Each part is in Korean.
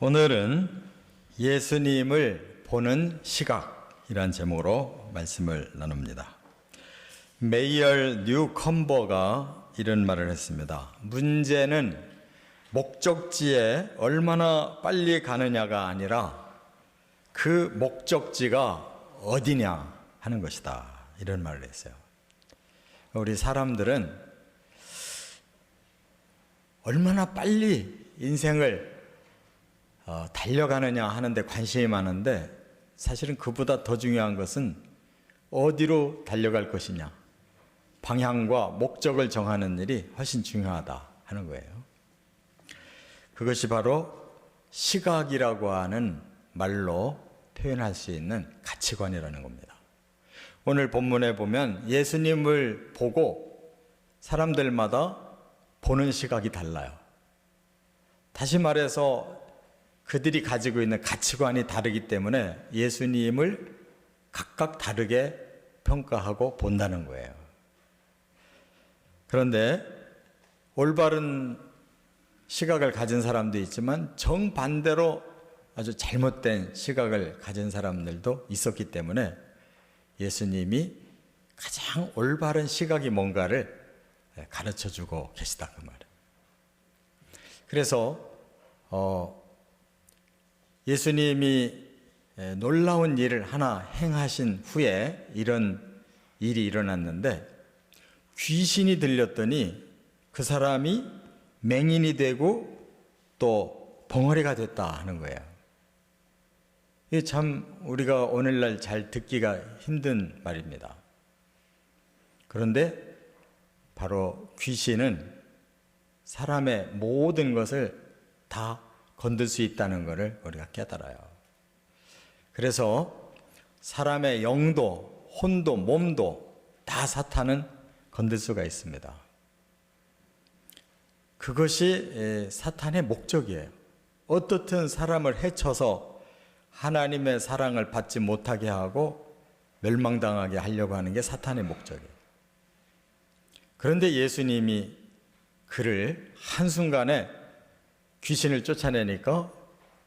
오늘은 예수님을 보는 시각이란 제목으로 말씀을 나눕니다. 메이얼 뉴컴버가 이런 말을 했습니다. 문제는 목적지에 얼마나 빨리 가느냐가 아니라 그 목적지가 어디냐 하는 것이다. 이런 말을 했어요. 우리 사람들은 얼마나 빨리 인생을 달려가느냐 하는데 관심이 많은데 사실은 그보다 더 중요한 것은 어디로 달려갈 것이냐, 방향과 목적을 정하는 일이 훨씬 중요하다 하는 거예요. 그것이 바로 시각이라고 하는 말로 표현할 수 있는 가치관이라는 겁니다. 오늘 본문에 보면 예수님을 보고 사람들마다 보는 시각이 달라요. 다시 말해서 그들이 가지고 있는 가치관이 다르기 때문에 예수님을 각각 다르게 평가하고 본다는 거예요. 그런데 올바른 시각을 가진 사람도 있지만 정반대로 아주 잘못된 시각을 가진 사람들도 있었기 때문에 예수님이 가장 올바른 시각이 뭔가를 가르쳐주고 계시다 그 말이에요. 그래서 예수님이 놀라운 일을 하나 행하신 후에 이런 일이 일어났는데 귀신이 들렸더니 그 사람이 맹인이 되고 또 벙어리가 됐다 하는 거예요. 이게 참 우리가 오늘날 잘 듣기가 힘든 말입니다. 그런데 바로 귀신은 사람의 모든 것을 다 건들 수 있다는 것을 우리가 깨달아요. 그래서 사람의 영도, 혼도, 몸도 다 사탄은 건들 수가 있습니다. 그것이 사탄의 목적이에요. 어떻든 사람을 해쳐서 하나님의 사랑을 받지 못하게 하고 멸망당하게 하려고 하는 게 사탄의 목적이에요. 그런데 예수님이 그를 한순간에 귀신을 쫓아내니까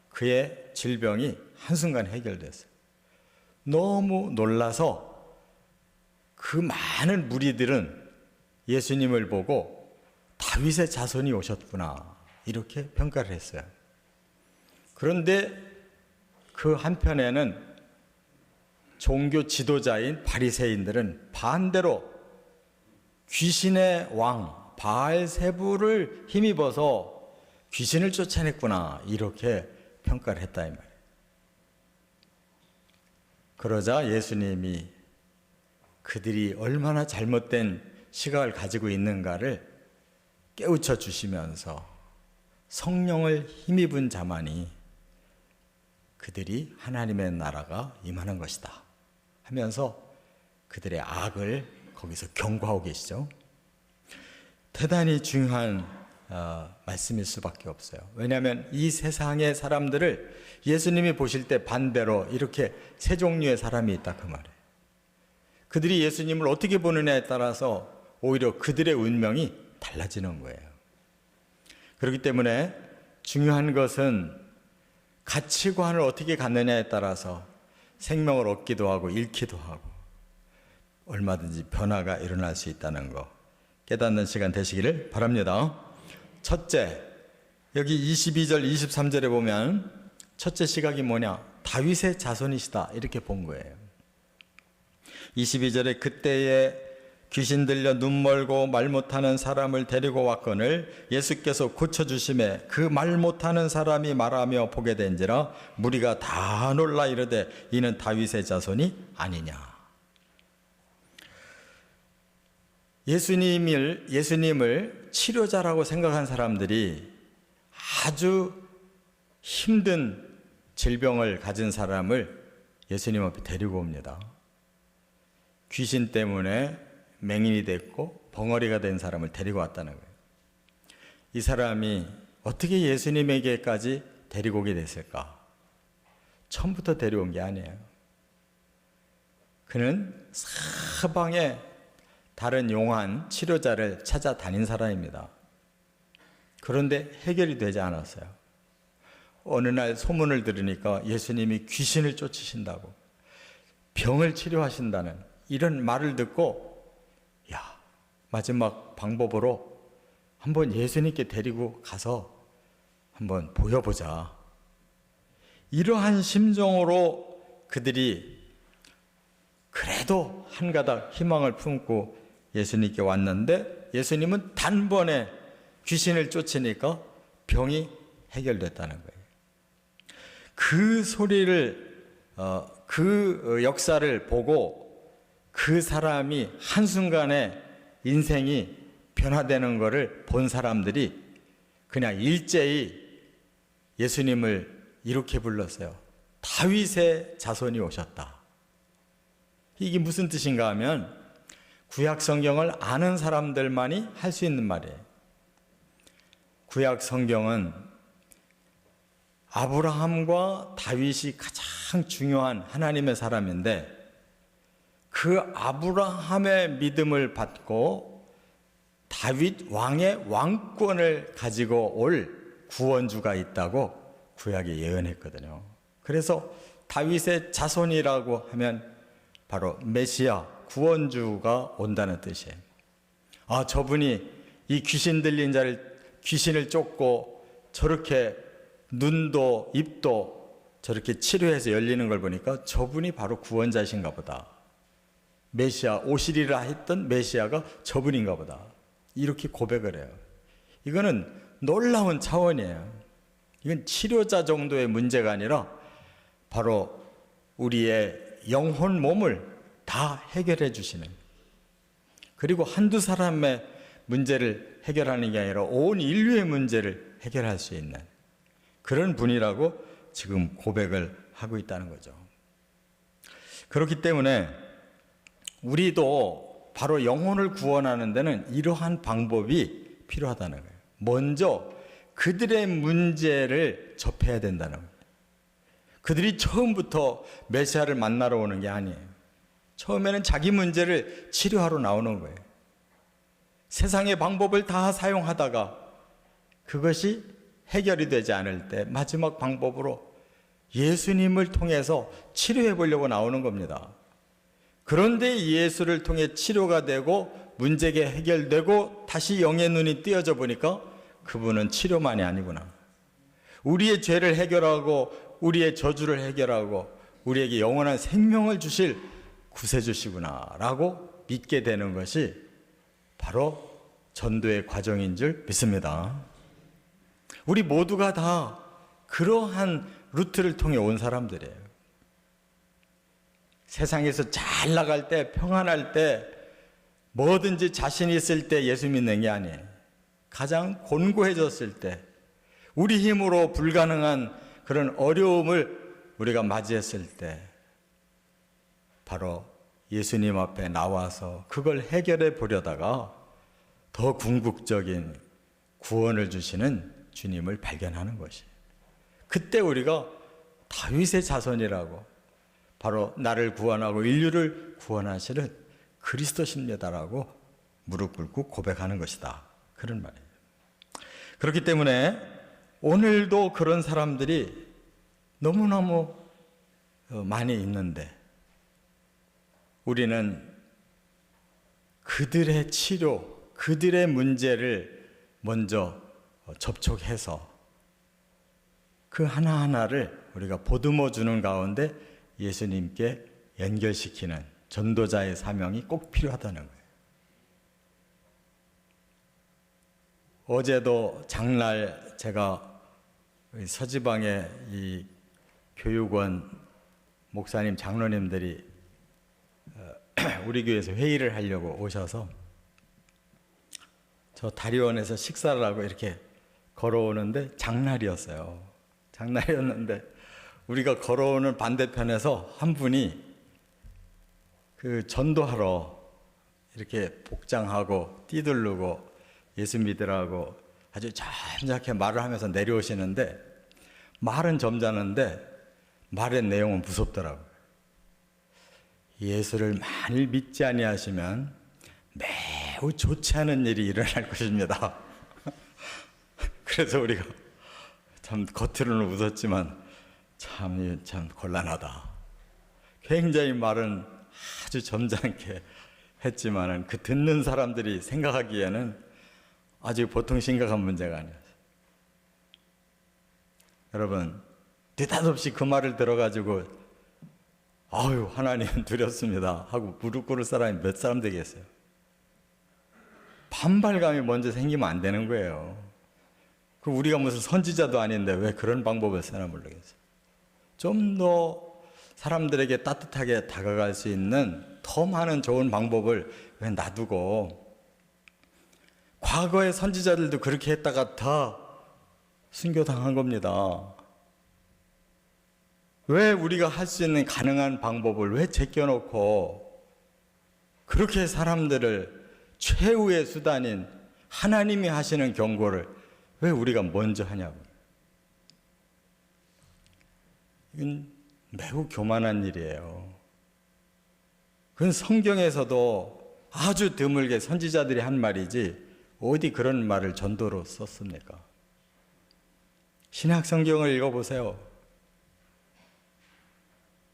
그의 질병이 한순간에 해결됐어요. 너무 놀라서 그 많은 무리들은 예수님을 보고 다윗의 자손이 오셨구나 이렇게 평가를 했어요. 그런데 그 한편에는 종교 지도자인 바리새인들은 반대로 귀신의 왕 바알세부를 힘입어서 귀신을 쫓아냈구나 이렇게 평가를 했다 이 말이에요. 그러자 예수님이 그들이 얼마나 잘못된 시각을 가지고 있는가를 깨우쳐 주시면서 성령을 힘입은 자만이 그들이 하나님의 나라가 임하는 것이다 하면서 그들의 악을 거기서 경고하고 계시죠. 대단히 중요한 말씀일 수밖에 없어요. 왜냐하면 이 세상의 사람들을 예수님이 보실 때 반대로 이렇게 세 종류의 사람이 있다 그 말이에요. 그들이 예수님을 어떻게 보느냐에 따라서 오히려 그들의 운명이 달라지는 거예요. 그렇기 때문에 중요한 것은 가치관을 어떻게 갖느냐에 따라서 생명을 얻기도 하고 잃기도 하고 얼마든지 변화가 일어날 수 있다는 거 깨닫는 시간 되시기를 바랍니다. 첫째, 여기 22절, 23절에 보면 첫째 시각이 뭐냐? 다윗의 자손이시다 이렇게 본 거예요. 22절에 그때에 귀신 들려 눈 멀고 말 못하는 사람을 데리고 왔거늘 예수께서 고쳐주심에 그 말 못하는 사람이 말하며 보게 된지라 무리가 다 놀라 이르되 이는 다윗의 자손이 아니냐. 예수님을 치료자라고 생각한 사람들이 아주 힘든 질병을 가진 사람을 예수님 앞에 데리고 옵니다. 귀신 때문에 맹인이 됐고 벙어리가 된 사람을 데리고 왔다는 거예요. 이 사람이 어떻게 예수님에게까지 데리고 오게 됐을까? 처음부터 데려온 게 아니에요. 그는 사방에 다른 용한 치료자를 찾아다닌 사람입니다. 그런데 해결이 되지 않았어요. 어느 날 소문을 들으니까 예수님이 귀신을 쫓으신다고, 병을 치료하신다는 이런 말을 듣고, 야, 마지막 방법으로 한번 예수님께 데리고 가서 한번 보여보자. 이러한 심정으로 그들이 그래도 한 가닥 희망을 품고 예수님께 왔는데, 예수님은 단번에 귀신을 쫓으니까 병이 해결됐다는 거예요. 그 소리를, 그 역사를 보고 그 사람이 한순간에 인생이 변화되는 것을 본 사람들이 그냥 일제히 예수님을 이렇게 불렀어요. 다윗의 자손이 오셨다. 이게 무슨 뜻인가 하면 구약 성경을 아는 사람들만이 할 수 있는 말이에요. 구약 성경은 아브라함과 다윗이 가장 중요한 하나님의 사람인데, 그 아브라함의 믿음을 받고 다윗 왕의 왕권을 가지고 올 구원주가 있다고 구약에 예언했거든요. 그래서 다윗의 자손이라고 하면 바로 메시아, 구원주가 온다는 뜻이에요. 아, 저분이 이 귀신 들린 자를, 귀신을 쫓고 저렇게 눈도 입도 저렇게 치료해서 열리는 걸 보니까 저분이 바로 구원자이신가 보다. 메시아, 오시리라 했던 메시아가 저분인가 보다. 이렇게 고백을 해요. 이거는 놀라운 차원이에요. 이건 치료자 정도의 문제가 아니라 바로 우리의 영혼 몸을 다 해결해 주시는, 그리고 한두 사람의 문제를 해결하는 게 아니라 온 인류의 문제를 해결할 수 있는 그런 분이라고 지금 고백을 하고 있다는 거죠. 그렇기 때문에 우리도 바로 영혼을 구원하는 데는 이러한 방법이 필요하다는 거예요. 먼저 그들의 문제를 접해야 된다는 거예요. 그들이 처음부터 메시아를 만나러 오는 게 아니에요. 처음에는 자기 문제를 치료하러 나오는 거예요. 세상의 방법을 다 사용하다가 그것이 해결이 되지 않을 때 마지막 방법으로 예수님을 통해서 치료해 보려고 나오는 겁니다. 그런데 예수를 통해 치료가 되고 문제가 해결되고 다시 영의 눈이 띄어져 보니까 그분은 치료만이 아니구나. 우리의 죄를 해결하고 우리의 저주를 해결하고 우리에게 영원한 생명을 주실 구세주시구나 라고 믿게 되는 것이 바로 전도의 과정인 줄 믿습니다. 우리 모두가 다 그러한 루트를 통해 온 사람들이에요. 세상에서 잘 나갈 때, 평안할 때, 뭐든지 자신 있을 때 예수 믿는 게 아니에요. 가장 곤고해졌을 때, 우리 힘으로 불가능한 그런 어려움을 우리가 맞이했을 때 바로 예수님 앞에 나와서 그걸 해결해 보려다가 더 궁극적인 구원을 주시는 주님을 발견하는 것이, 그때 우리가 다윗의 자손이라고, 바로 나를 구원하고 인류를 구원하시는 그리스도십니다라고 무릎 꿇고 고백하는 것이다, 그런 말이에요. 그렇기 때문에 오늘도 그런 사람들이 너무너무 많이 있는데 우리는 그들의 치료, 그들의 문제를 먼저 접촉해서 그 하나하나를 우리가 보듬어 주는 가운데 예수님께 연결시키는 전도자의 사명이 꼭 필요하다는 거예요. 어제도 장날 제가 서지방에 이 교육원 목사님, 장로님들이 우리 교회에서 회의를 하려고 오셔서 저 다리원에서 식사를 하고 이렇게 걸어오는데 장날이었어요. 장날이었는데 우리가 걸어오는 반대편에서 한 분이 그 전도하러 이렇게 복장하고 띠두르고 예수 믿으라고 아주 점잖게 말을 하면서 내려오시는데, 말은 점잖은데 말의 내용은 무섭더라고요. 예수를 만일 믿지 아니하시면 매우 좋지 않은 일이 일어날 것입니다. 그래서 우리가 참 겉으로는 웃었지만 참 곤란하다. 굉장히 말은 아주 점잖게 했지만은 그 듣는 사람들이 생각하기에는 아주 보통 심각한 문제가 아니었어요. 여러분, 느닷없이 그 말을 들어가지고 아유 하나님 두렵습니다 하고 무릎 꿇을 사람이 몇 사람 되겠어요? 반발감이 먼저 생기면 안 되는 거예요. 그 우리가 무슨 선지자도 아닌데 왜 그런 방법을 쓰나 모르겠어요. 좀 더 사람들에게 따뜻하게 다가갈 수 있는 더 많은 좋은 방법을 왜 놔두고, 과거의 선지자들도 그렇게 했다가 다 순교당한 겁니다. 왜 우리가 할 수 있는 가능한 방법을 왜 제껴놓고 그렇게 사람들을 최후의 수단인 하나님이 하시는 경고를 왜 우리가 먼저 하냐고. 이건 매우 교만한 일이에요. 그건 성경에서도 아주 드물게 선지자들이 한 말이지 어디 그런 말을 전도로 썼습니까? 신약 성경을 읽어보세요.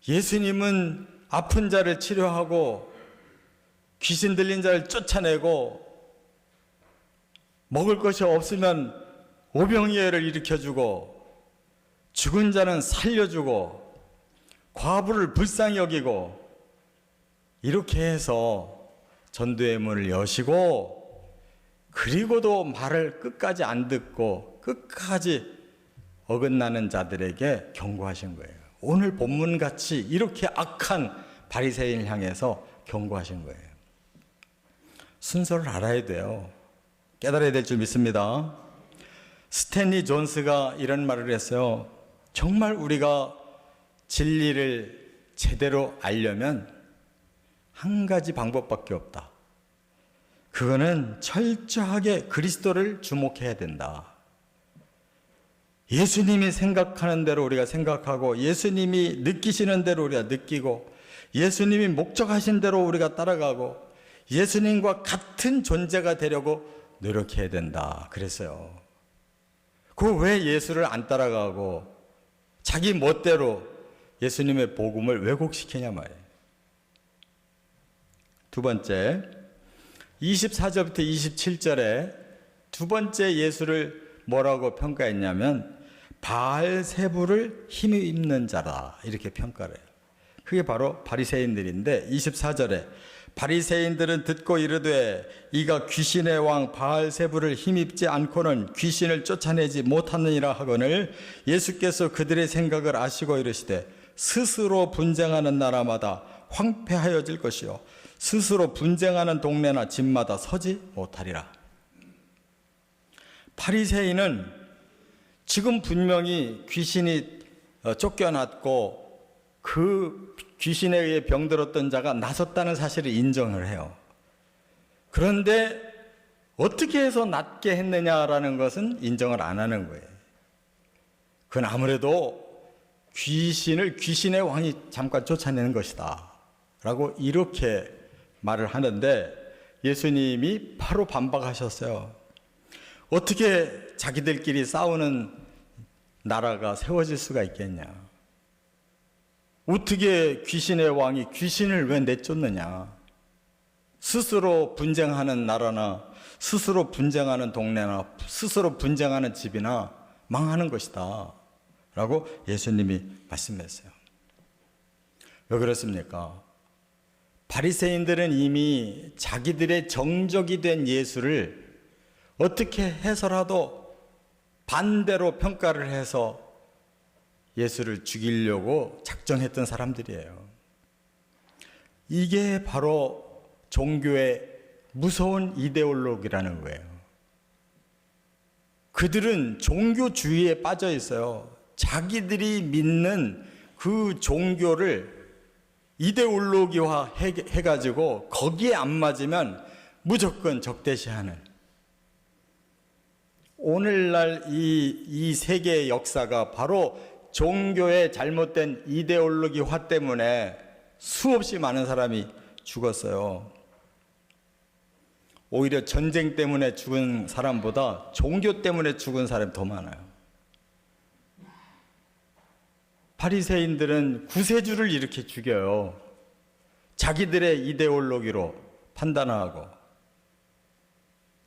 예수님은 아픈 자를 치료하고 귀신 들린 자를 쫓아내고 먹을 것이 없으면 오병이어를 일으켜주고 죽은 자는 살려주고 과부를 불쌍히 여기고 이렇게 해서 전도의 문을 여시고, 그리고도 말을 끝까지 안 듣고 끝까지 어긋나는 자들에게 경고하신 거예요. 오늘 본문같이 이렇게 악한 바리새인을 향해서 경고하신 거예요. 순서를 알아야 돼요. 깨달아야 될 줄 믿습니다. 스탠리 존스가 이런 말을 했어요. 정말 우리가 진리를 제대로 알려면 한 가지 방법밖에 없다. 그거는 철저하게 그리스도를 주목해야 된다. 예수님이 생각하는 대로 우리가 생각하고, 예수님이 느끼시는 대로 우리가 느끼고, 예수님이 목적하신 대로 우리가 따라가고, 예수님과 같은 존재가 되려고 노력해야 된다 그랬어요. 그 왜 예수를 안 따라가고 자기 멋대로 예수님의 복음을 왜곡시키냐 말이에요. 두 번째, 24절부터 27절에 두 번째 예수를 뭐라고 평가했냐면 바알세부를 힘입는 자라 이렇게 평가를 해요. 그게 바로 바리새인들인데, 24절에 바리새인들은 듣고 이르되 이가 귀신의 왕 바알세부를 힘입지 않고는 귀신을 쫓아내지 못하느니라 하거늘, 예수께서 그들의 생각을 아시고 이르시되 스스로 분쟁하는 나라마다 황폐하여질 것이요 스스로 분쟁하는 동네나 집마다 서지 못하리라. 바리새인은 지금 분명히 귀신이 쫓겨났고 그 귀신에 의해 병들었던 자가 나섰다는 사실을 인정을 해요. 그런데 어떻게 해서 낫게 했느냐라는 것은 인정을 안 하는 거예요. 그건 아무래도 귀신의 왕이 잠깐 쫓아내는 것이다 라고 이렇게 말을 하는데, 예수님이 바로 반박하셨어요. 어떻게 자기들끼리 싸우는 나라가 세워질 수가 있겠냐. 어떻게 귀신의 왕이 귀신을 왜 내쫓느냐. 스스로 분쟁하는 나라나 스스로 분쟁하는 동네나 스스로 분쟁하는 집이나 망하는 것이다 라고 예수님이 말씀했어요. 왜 그렇습니까? 바리새인들은 이미 자기들의 정적이 된 예수를 어떻게 해서라도 반대로 평가를 해서 예수를 죽이려고 작정했던 사람들이에요. 이게 바로 종교의 무서운 이데올로기라는 거예요. 그들은 종교주의에 빠져 있어요. 자기들이 믿는 그 종교를 이데올로기화 해가지고 거기에 안 맞으면 무조건 적대시하는, 오늘날 이 세계의 역사가 바로 종교의 잘못된 이데올로기화 때문에 수없이 많은 사람이 죽었어요. 오히려 전쟁 때문에 죽은 사람보다 종교 때문에 죽은 사람이 더 많아요. 바리새인들은 구세주를 이렇게 죽여요. 자기들의 이데올로기로 판단하고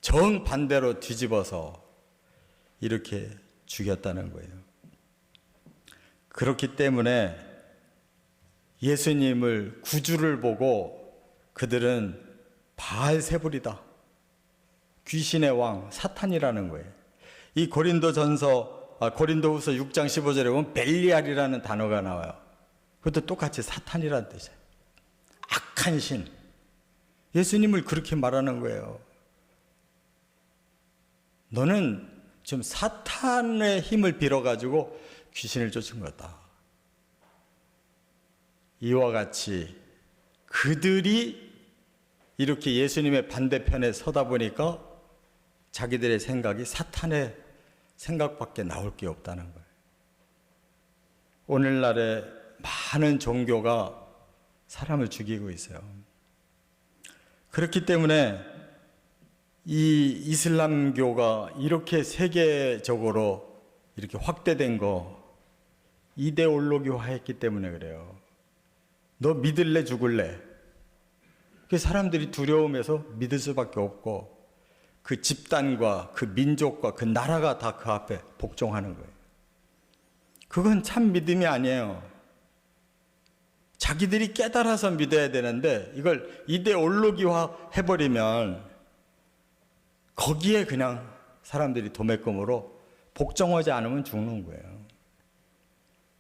정반대로 뒤집어서 이렇게 죽였다는 거예요. 그렇기 때문에 예수님을 구주를 보고 그들은 바알세불이다, 귀신의 왕 사탄이라는 거예요. 이 고린도후서 6장 15절에 보면 벨리알이라는 단어가 나와요. 그것도 똑같이 사탄이라는 뜻이에요. 악한 신. 예수님을 그렇게 말하는 거예요. 너는 지금 사탄의 힘을 빌어가지고 귀신을 쫓은 거다. 이와 같이 그들이 이렇게 예수님의 반대편에 서다 보니까 자기들의 생각이 사탄의 생각밖에 나올 게 없다는 거예요. 오늘날에 많은 종교가 사람을 죽이고 있어요. 그렇기 때문에 이 이슬람교가 이렇게 세계적으로 이렇게 확대된 거 이데올로기화했기 때문에 그래요. 너 믿을래 죽을래? 그 사람들이 두려움에서 믿을 수밖에 없고 그 집단과 그 민족과 그 나라가 다 그 앞에 복종하는 거예요. 그건 참 믿음이 아니에요. 자기들이 깨달아서 믿어야 되는데 이걸 이데올로기화 해버리면 거기에 그냥 사람들이 도매금으로 복종하지 않으면 죽는 거예요.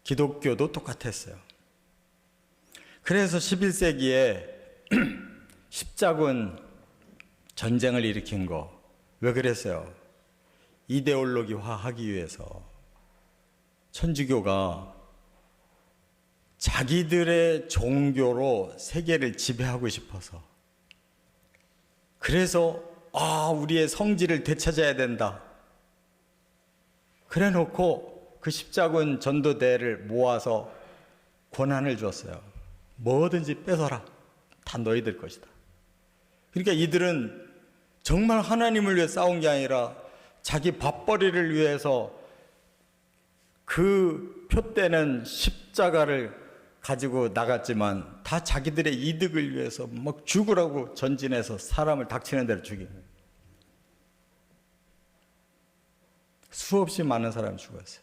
기독교도 똑같았어요. 그래서 11세기에 십자군 전쟁을 일으킨 거 왜 그랬어요? 이데올로기화 하기 위해서. 천주교가 자기들의 종교로 세계를 지배하고 싶어서, 그래서 우리의 성지를 되찾아야 된다 그래 놓고 그 십자군 전도대를 모아서 권한을 줬어요. 뭐든지 뺏어라, 다 너희들 것이다. 그러니까 이들은 정말 하나님을 위해 싸운 게 아니라 자기 밥벌이를 위해서 그 표대는 십자가를 가지고 나갔지만 다 자기들의 이득을 위해서 막 죽으라고 전진해서 사람을 닥치는 대로 죽인 거예요. 수없이 많은 사람이 죽었어요.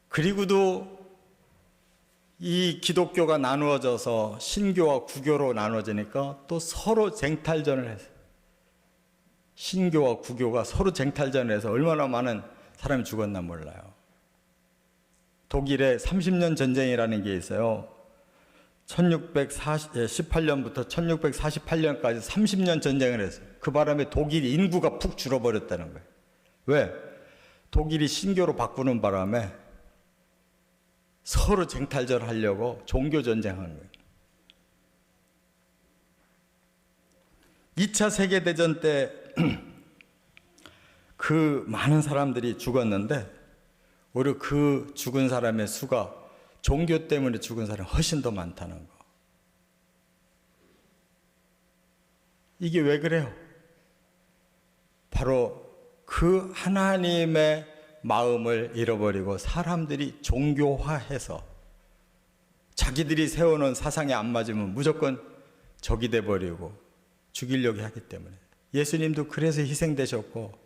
그리고도 이 기독교가 나누어져서 신교와 구교로 나누어지니까 또 서로 쟁탈전을 했어요. 신교와 구교가 서로 쟁탈전을 해서 얼마나 많은 사람이 죽었나 몰라요. 독일에 30년 전쟁이라는 게 있어요. 1618년부터 1648년까지 30년 전쟁을 했어요. 그 바람에 독일 인구가 푹 줄어버렸다는 거예요. 왜? 독일이 신교로 바꾸는 바람에 서로 쟁탈전 하려고 종교 전쟁하는 거예요. 2차 세계대전 때 그 많은 사람들이 죽었는데 오히려 그 죽은 사람의 수가 종교 때문에 죽은 사람이 훨씬 더 많다는 거. 이게 왜 그래요? 바로 그 하나님의 마음을 잃어버리고 사람들이 종교화해서 자기들이 세워놓은 사상에 안 맞으면 무조건 적이 돼버리고 죽이려고 하기 때문에. 예수님도 그래서 희생되셨고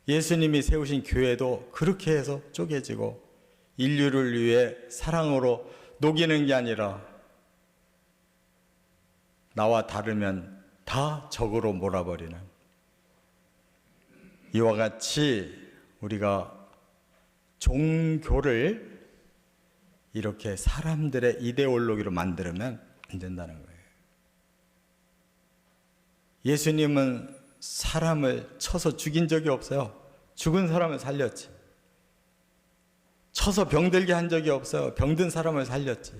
예수님이 세우신 교회도 그렇게 해서 쪼개지고 인류를 위해 사랑으로 녹이는 게 아니라 나와 다르면 다 적으로 몰아버리는, 이와 같이 우리가 종교를 이렇게 사람들의 이데올로기로 만들면 안 된다는 거예요. 예수님은 사람을 쳐서 죽인 적이 없어요. 죽은 사람을 살렸지. 쳐서 병들게 한 적이 없어요. 병든 사람을 살렸지.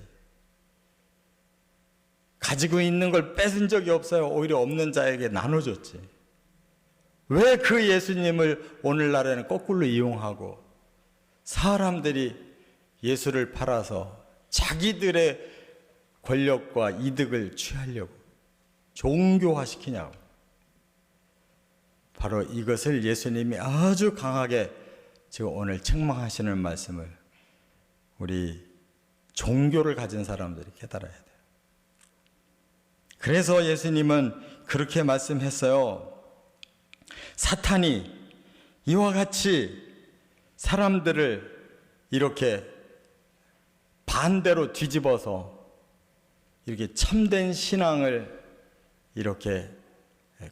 가지고 있는 걸 뺏은 적이 없어요. 오히려 없는 자에게 나눠줬지. 왜 그 예수님을 오늘날에는 거꾸로 이용하고 사람들이 예수를 팔아서 자기들의 권력과 이득을 취하려고 종교화시키냐고. 바로 이것을 예수님이 아주 강하게 지금 오늘 책망하시는 말씀을 우리 종교를 가진 사람들이 깨달아야 돼요. 그래서 예수님은 그렇게 말씀했어요. 사탄이 이와 같이 사람들을 이렇게 반대로 뒤집어서 이렇게 참된 신앙을 이렇게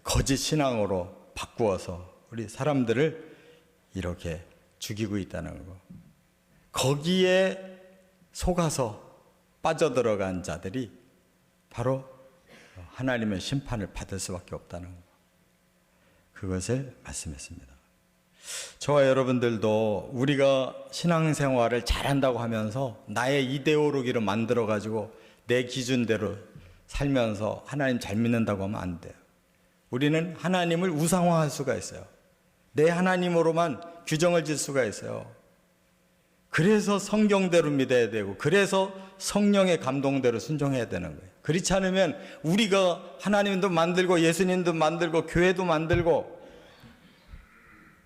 거짓 신앙으로 바꾸어서 우리 사람들을 이렇게 죽이고 있다는 거. 거기에 속아서 빠져들어간 자들이 바로 하나님의 심판을 받을 수밖에 없다는 거. 그것을 말씀했습니다. 저와 여러분들도 우리가 신앙생활을 잘한다고 하면서 나의 이데올로기를 만들어가지고 내 기준대로 살면서 하나님 잘 믿는다고 하면 안 돼요. 우리는 하나님을 우상화할 수가 있어요. 내 하나님으로만 규정을 질 수가 있어요. 그래서 성경대로 믿어야 되고, 그래서 성령의 감동대로 순종해야 되는 거예요. 그렇지 않으면 우리가 하나님도 만들고 예수님도 만들고 교회도 만들고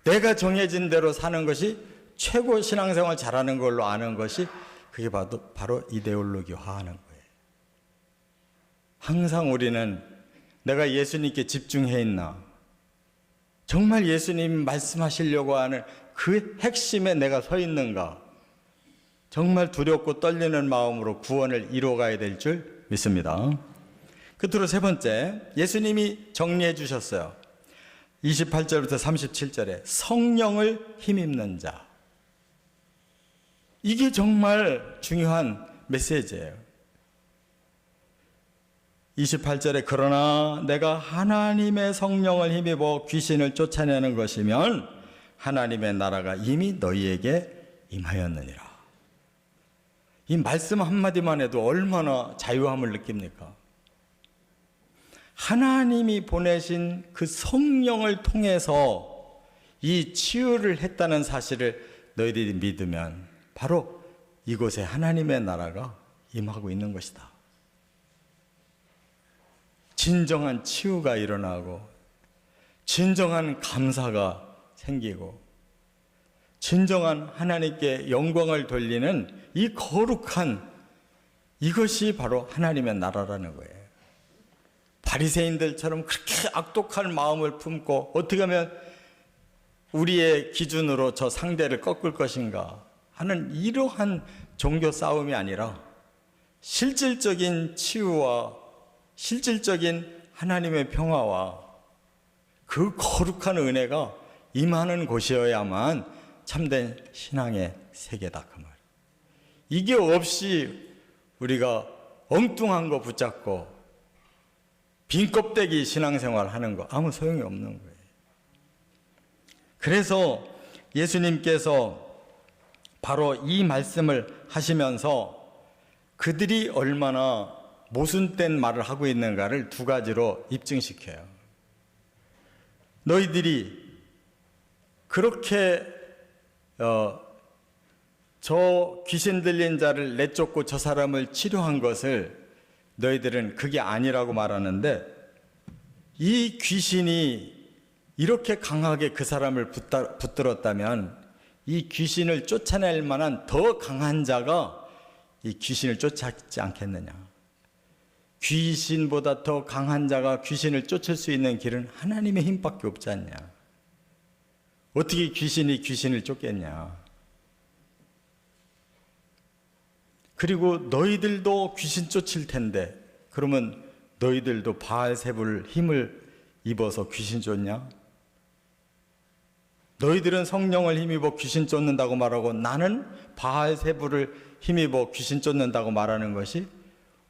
내가 정해진 대로 사는 것이 최고 신앙생활 잘하는 걸로 아는 것이 그게 바로 이데올로기화하는 거예요. 항상 우리는 내가 예수님께 집중해 있나, 정말 예수님 말씀하시려고 하는 그 핵심에 내가 서 있는가, 정말 두렵고 떨리는 마음으로 구원을 이루어가야 될 줄 믿습니다. 끝으로 세 번째, 예수님이 정리해 주셨어요. 28절부터 37절에 성령을 힘입는 자. 이게 정말 중요한 메시지예요. 28절에 그러나 내가 하나님의 성령을 힘입어 귀신을 쫓아내는 것이면 하나님의 나라가 이미 너희에게 임하였느니라. 이 말씀 한마디만 해도 얼마나 자유함을 느낍니까? 하나님이 보내신 그 성령을 통해서 이 치유를 했다는 사실을 너희들이 믿으면 바로 이곳에 하나님의 나라가 임하고 있는 것이다. 진정한 치유가 일어나고 진정한 감사가 생기고 진정한 하나님께 영광을 돌리는 이 거룩한 이것이 바로 하나님의 나라라는 거예요. 바리새인들처럼 그렇게 악독한 마음을 품고 어떻게 하면 우리의 기준으로 저 상대를 꺾을 것인가 하는 이러한 종교 싸움이 아니라 실질적인 치유와 실질적인 하나님의 평화와 그 거룩한 은혜가 임하는 곳이어야만 참된 신앙의 세계다 그 말. 이게 없이 우리가 엉뚱한 거 붙잡고 빈 껍데기 신앙생활 하는 거 아무 소용이 없는 거예요. 그래서 예수님께서 바로 이 말씀을 하시면서 그들이 얼마나 모순된 말을 하고 있는가를 두 가지로 입증시켜요. 너희들이 그렇게 저 귀신 들린 자를 내쫓고 저 사람을 치료한 것을 너희들은 그게 아니라고 말하는데 이 귀신이 이렇게 강하게 그 사람을 붙들었다면 이 귀신을 쫓아낼 만한 더 강한 자가 이 귀신을 쫓았지 않겠느냐. 귀신보다 더 강한 자가 귀신을 쫓을 수 있는 길은 하나님의 힘밖에 없지 않냐. 어떻게 귀신이 귀신을 쫓겠냐. 그리고 너희들도 귀신 쫓을 텐데 그러면 너희들도 바알세불 힘을 입어서 귀신 쫓냐? 너희들은 성령을 힘입어 귀신 쫓는다고 말하고 나는 바알세불을 힘입어 귀신 쫓는다고 말하는 것이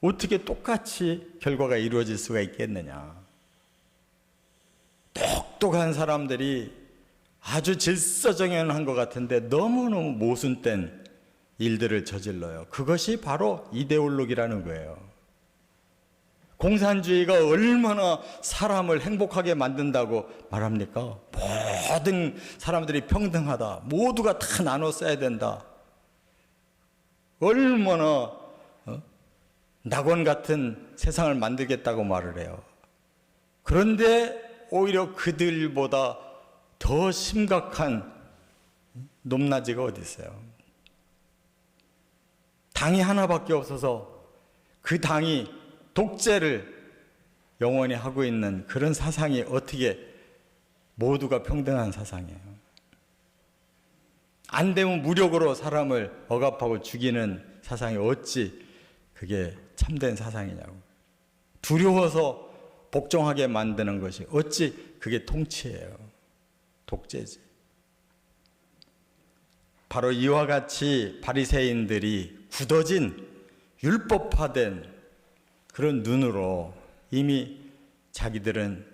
어떻게 똑같이 결과가 이루어질 수가 있겠느냐. 똑똑한 사람들이 아주 질서정연한 것 같은데 너무너무 모순된 일들을 저질러요. 그것이 바로 이데올로기라는 거예요. 공산주의가 얼마나 사람을 행복하게 만든다고 말합니까? 모든 사람들이 평등하다. 모두가 다 나눠 써야 된다. 얼마나 낙원 같은 세상을 만들겠다고 말을 해요. 그런데 오히려 그들보다 더 심각한 높낮이가 어디 있어요? 당이 하나밖에 없어서 그 당이 독재를 영원히 하고 있는 그런 사상이 어떻게 모두가 평등한 사상이에요? 안 되면 무력으로 사람을 억압하고 죽이는 사상이 어찌 그게 참된 사상이냐고. 두려워서 복종하게 만드는 것이 어찌 그게 통치예요? 독재지. 바로 이와 같이 바리새인들이 굳어진 율법화된 그런 눈으로 이미 자기들은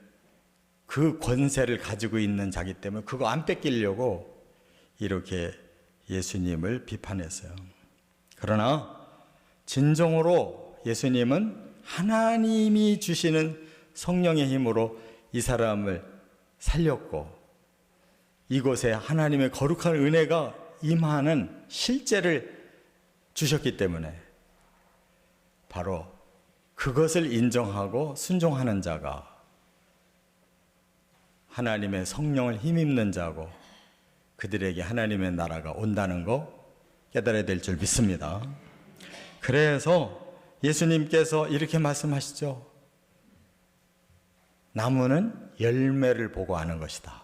그 권세를 가지고 있는 자기 때문에 그거 안 뺏기려고 이렇게 예수님을 비판했어요. 그러나 진정으로 예수님은 하나님이 주시는 성령의 힘으로 이 사람을 살렸고 이곳에 하나님의 거룩한 은혜가 임하는 실제를 주셨기 때문에 바로 그것을 인정하고 순종하는 자가 하나님의 성령을 힘입는 자고 그들에게 하나님의 나라가 온다는 거 깨달아야 될 줄 믿습니다. 그래서 예수님께서 이렇게 말씀하시죠. 나무는 열매를 보고 아는 것이다.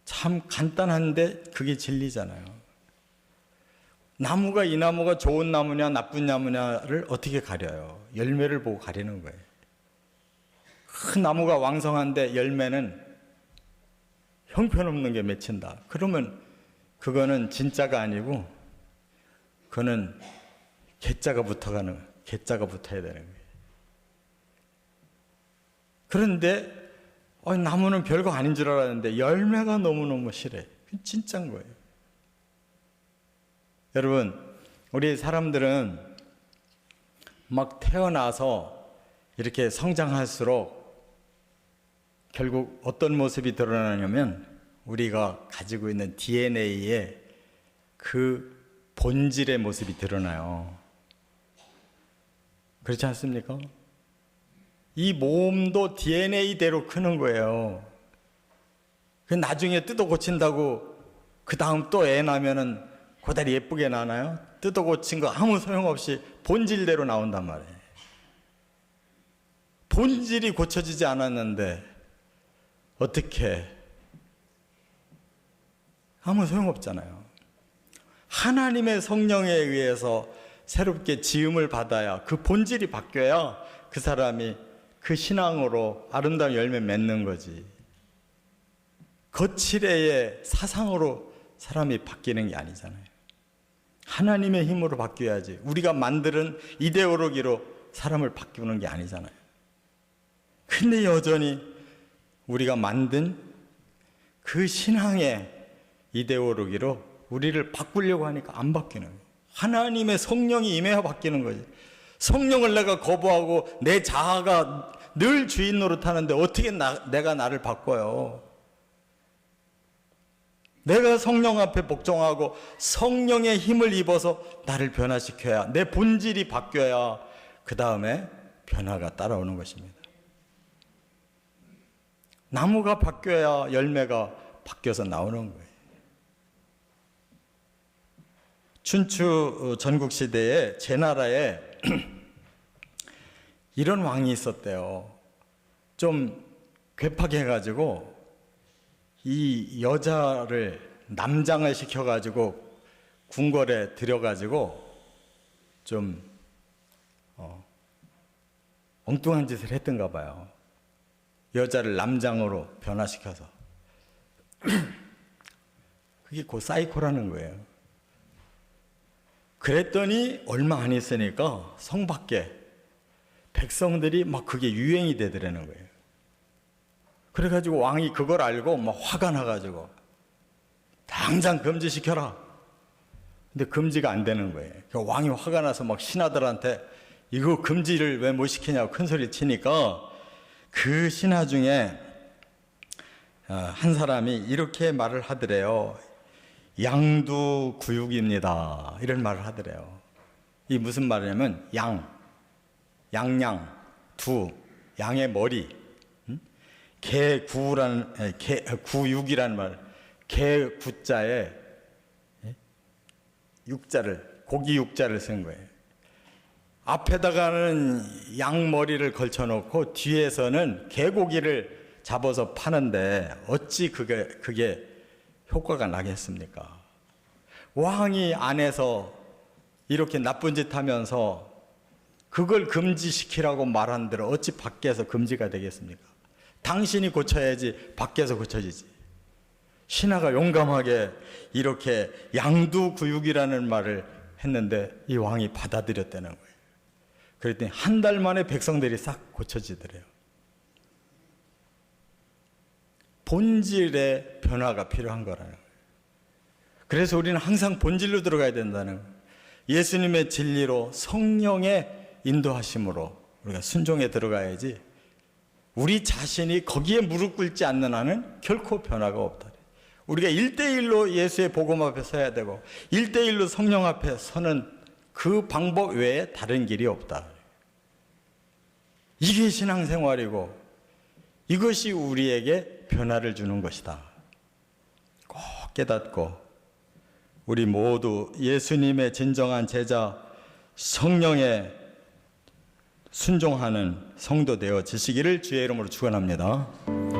참 간단한데 그게 진리잖아요. 나무가 이 나무가 좋은 나무냐 나쁜 나무냐를 어떻게 가려요? 열매를 보고 가리는 거예요. 그 나무가 왕성한데 열매는 형편없는 게 맺힌다. 그러면 그거는 진짜가 아니고 그거는 개자가 붙어야 되는 거예요. 그런데 나무는 별거 아닌 줄 알았는데 열매가 너무너무 실해. 그게 진짜인 거예요. 여러분, 우리 사람들은 막 태어나서 이렇게 성장할수록 결국 어떤 모습이 드러나냐면 우리가 가지고 있는 DNA의 그 본질의 모습이 드러나요. 그렇지 않습니까? 이 몸도 DNA대로 크는 거예요. 그 나중에 뜯어 고친다고 그 다음 또 애 나면은 그다리 예쁘게 나나요? 뜯어 고친 거 아무 소용없이 본질대로 나온단 말이에요. 본질이 고쳐지지 않았는데 어떻게 아무 소용없잖아요. 하나님의 성령에 의해서 새롭게 지음을 받아야 그 본질이 바뀌어야 그 사람이 그 신앙으로 아름다운 열매 맺는 거지. 거칠애의 사상으로 사람이 바뀌는 게 아니잖아요. 하나님의 힘으로 바뀌어야지. 우리가 만드는 이데올로기로 사람을 바꾸는 게 아니잖아요. 근데 여전히 우리가 만든 그 신앙의 이데올로기로 우리를 바꾸려고 하니까 안 바뀌는 거예요. 하나님의 성령이 임해야 바뀌는 거지. 성령을 내가 거부하고 내 자아가 늘 주인 노릇하는데 어떻게 내가 나를 바꿔요? 내가 성령 앞에 복종하고 성령의 힘을 입어서 나를 변화시켜야, 내 본질이 바뀌어야 그 다음에 변화가 따라오는 것입니다. 나무가 바뀌어야 열매가 바뀌어서 나오는 거예요. 춘추 전국시대에 제 나라에 이런 왕이 있었대요. 좀 괴팍해 해가지고 이 여자를 남장을 시켜가지고 궁궐에 들여가지고 좀 엉뚱한 짓을 했던가 봐요. 여자를 남장으로 변화시켜서. 그게 그 사이코라는 거예요. 그랬더니 얼마 안 있으니까 성 밖에 백성들이 막 그게 유행이 되더라는 거예요. 그래가지고 왕이 그걸 알고 막 화가 나가지고 당장 금지시켜라. 근데 금지가 안 되는 거예요. 왕이 화가 나서 막 신하들한테 이거 금지를 왜 못 시키냐고 큰 소리 치니까 그 신하 중에 한 사람이 이렇게 말을 하더래요. 양두구육입니다. 이런 말을 하더래요. 이 무슨 말이냐면 양양, 두, 양의 머리, 구육이라는 말, 개 구자에 육자를 고기 육자를 쓴 거예요. 앞에다가는 양 머리를 걸쳐놓고 뒤에서는 개고기를 잡아서 파는데 어찌 그게 효과가 나겠습니까? 왕이 안에서 이렇게 나쁜 짓 하면서 그걸 금지시키라고 말한 대로 어찌 밖에서 금지가 되겠습니까? 당신이 고쳐야지 밖에서 고쳐지지. 신하가 용감하게 이렇게 양두구육이라는 말을 했는데 이 왕이 받아들였다는 거예요. 그랬더니 한 달 만에 백성들이 싹 고쳐지더래요. 본질의 변화가 필요한 거라는 거예요. 그래서 우리는 항상 본질로 들어가야 된다는 거예요. 예수님의 진리로 성령의 인도하심으로 우리가 순종에 들어가야지 우리 자신이 거기에 무릎 꿇지 않는 한은 결코 변화가 없다. 우리가 1대1로 예수의 복음 앞에 서야 되고 1대1로 성령 앞에 서는 그 방법 외에 다른 길이 없다. 이게 신앙생활이고 이것이 우리에게 변화를 주는 것이다. 꼭 깨닫고 우리 모두 예수님의 진정한 제자 성령에 순종하는 성도 되어지시기를 주의 이름으로 축원합니다.